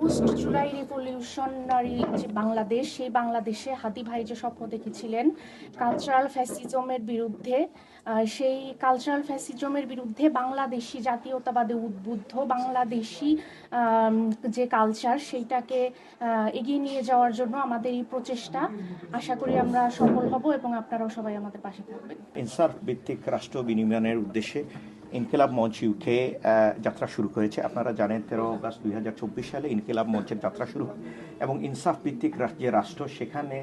Post July revolutionary যে বাংলাদেশ, সেই বাংলাদেশে হাদি ভাই যে স্বপ্ন দেখেছিলেন কালচারাল ফ্যাসিজমের বিরুদ্ধে, সেই কালচারাল ফ্যাসিজমের বিরুদ্ধে বাংলাদেশি জাতীয়তাবাদে উদ্বুদ্ধ বাংলাদেশি যে কালচার, সেইটাকে এগিয়ে নিয়ে যাওয়ার জন্য আমাদের এই প্রচেষ্টা। আশা করি আমরা সফল হব এবং আপনারাও সবাই আমাদের পাশে থাকবেন। ইনসাফ ভিত্তিক রাষ্ট্র বিনির্মাণের উদ্দেশ্যে ইনকিলাব মঞ্চ ইউকে যাত্রা শুরু করেছে। আপনারা জানেন 13 অগস্ট 2024 সালে ইনকিলাব মঞ্চের যাত্রা শুরু হয় এবং ইনসাফ ভিত্তিক যে রাষ্ট্র, সেখানে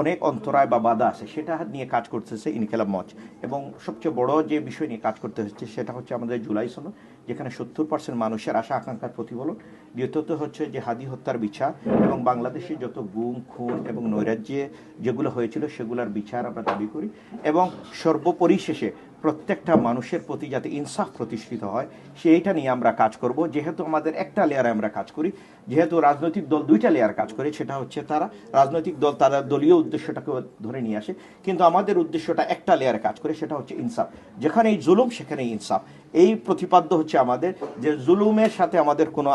অনেক অন্তরায় বা বাধা আছে, সেটা নিয়ে কাজ করতেছে ইনকিলাব মঞ্চ। এবং সবচেয়ে বড় যে বিষয় নিয়ে কাজ করতে হচ্ছে সেটা হচ্ছে আমাদের জুলাই সনদ, যেখানে 70% মানুষের আশা আকাঙ্ক্ষার প্রতিফলন। দ্বিতীয়ত হচ্ছে যে হাদি হত্যার বিচার এবং বাংলাদেশে যত গুম খুন এবং নৈরাজ্যে যেগুলো হয়েছিল সেগুলোর বিচার আমরা দাবি করি। এবং সর্বোপরি শেষে প্রত্যেকটা মানুষের প্রতি যাতে ইনসাফ প্রতিষ্ঠিত হয় সেইটা নিয়ে আমরা কাজ করব। যেহেতু আমাদের একটা লেয়ারে আমরা কাজ করি, যেহেতু রাজনৈতিক দল দুইটা লেয়ার কাজ করে, সেটা হচ্ছে তারা রাজনৈতিক দল তারা দলীয় উদ্দেশ্যটাকে ধরে নিয়ে আসে, কিন্তু আমাদের উদ্দেশ্যটা একটা লেয়ারে কাজ করে, সেটা হচ্ছে ইনসাফ। যেখানেই জুলুম সেখানেই ইনসাফ, এই প্রতিপাদ্য হচ্ছে আমাদের, যে জুলুমের সাথে আমাদের কোনো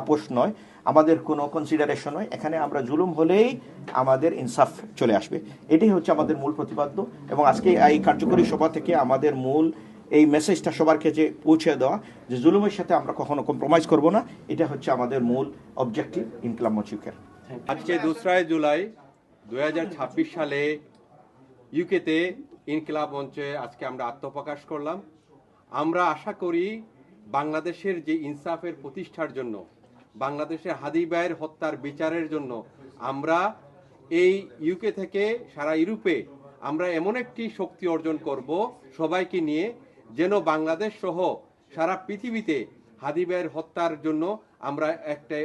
আপোষ নয়, আমাদের কোনো কনসিডারেশন নয়। এখানে আমরা জুলুম হলেই আমাদের ইনসাফ চলে আসবে, এটাই হচ্ছে আমাদের মূল প্রতিপাদ্য। এবং আজকে এই কার্যকরী সভা থেকে আমাদের মূল এই মেসেজটা সবার কাছে পৌঁছে দেওয়া যে জুলুমের সাথে আমরা কখনো কম্প্রোমাইজ করব না, এটা হচ্ছে আমাদের মূল অবজেক্টিভ ইনকিলাব মঞ্চ ইউকের। আজকে 2 জুলাই 2026 সালে ইউকেতে ইনকিলাব মঞ্চে আজকে আমরা আত্মপ্রকাশ করলাম। আমরা আশা করি বাংলাদেশের যে ইনসাফের প্রতিষ্ঠার জন্য, বাংলাদেশের হাদি ভাইয়ের হত্যার বিচারের জন্য আমরা এই ইউকে থেকে সারা ইউরোপে আমরা এমন একটি শক্তি অর্জন করব সবাইকে নিয়ে, যেন বাংলাদেশ সহ সারা পৃথিবীতে হাদি ভাইয়ের হত্যার জন্য আমরা একটা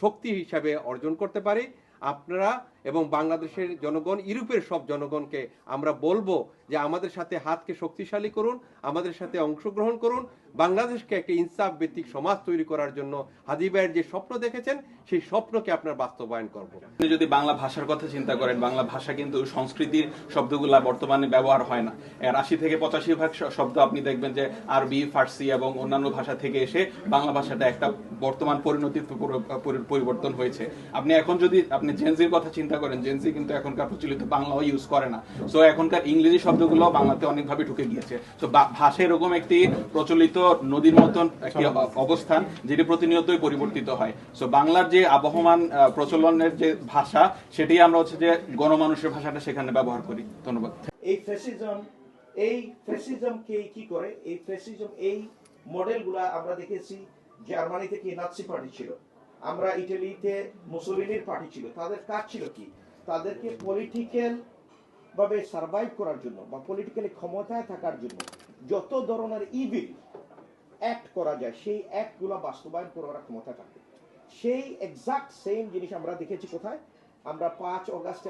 শক্তি হিসাবে অর্জন করতে পারি। আপনারা এবং বাংলাদেশের জনগণ, ইউরোপের সব জনগণকে আমরা বলবো যে আমাদের সাথে হাতকে শক্তিশালী করুন, আমাদের সাথে অংশগ্রহণ করুন, বাংলাদেশকে একটা ইনসাফ ভিত্তিক সমাজ তৈরি করার জন্য হাদি ভাইয়ের যে স্বপ্ন দেখেছেন সেই স্বপ্নকে আপনার বাস্তবায়ন করব। আপনি যদি বাংলা ভাষার কথা চিন্তা করেন, বাংলা ভাষা কিন্তু সংস্কৃতির শব্দগুলা বর্তমানে ব্যবহার হয় না। এর 80 থেকে 85% শব্দ আপনি দেখবেন যে আরবি, ফার্সি এবং অন্যান্য ভাষা থেকে এসে বাংলা ভাষাটা একটা বর্তমান পরিণতির পরিবর্তন হয়েছে। আপনি এখন যদি আপনি জেনজির কথা চিন্তা করেন, জেনজি কিন্তু এখনকার প্রচলিত বাংলাও ইউজ করে না। সো এখনকার ইংরেজি শব্দগুলো বাংলাতে অনেকভাবে ঢুকে গিয়েছে। সো ভাষা এরকম একটি প্রচলিত নদীর মতন একটি অবস্থান, যেটি প্রতিনিয়তই পরিবর্তিত হয়। সো বাংলার যে আবহমান প্রচলনের যে ভাষা, সেটি আমরা হচ্ছে যে গণমানুষের ভাষাটা সেখানে ব্যবহার করি। ধন্যবাদ। এই ফ্যাসিজমকে কি করে, এই ফ্যাসিজম এই মডেলগুলা আমরা দেখেছি। জার্মানিতে কি নাৎসি পার্টি ছিল, আমরা ইটালিতে মুসোলিনির পার্টি ছিল। তাদের কাজ ছিল কি, তাদেরকে পলিটিক্যাল ভাবে সার্ভাইভ করার জন্য বা পলিটিক্যালি ক্ষমতায় থাকার জন্য যত ধরনের ইভিল অ্যাক্ট করা যায় সেই অ্যাক্টগুলো বাস্তবায়ন করার ক্ষমতা থাকে। সেই এক্সাক্ট সেম জিনিস আমরা দেখেছি কোথায়, আমরা 5 অগাস্টে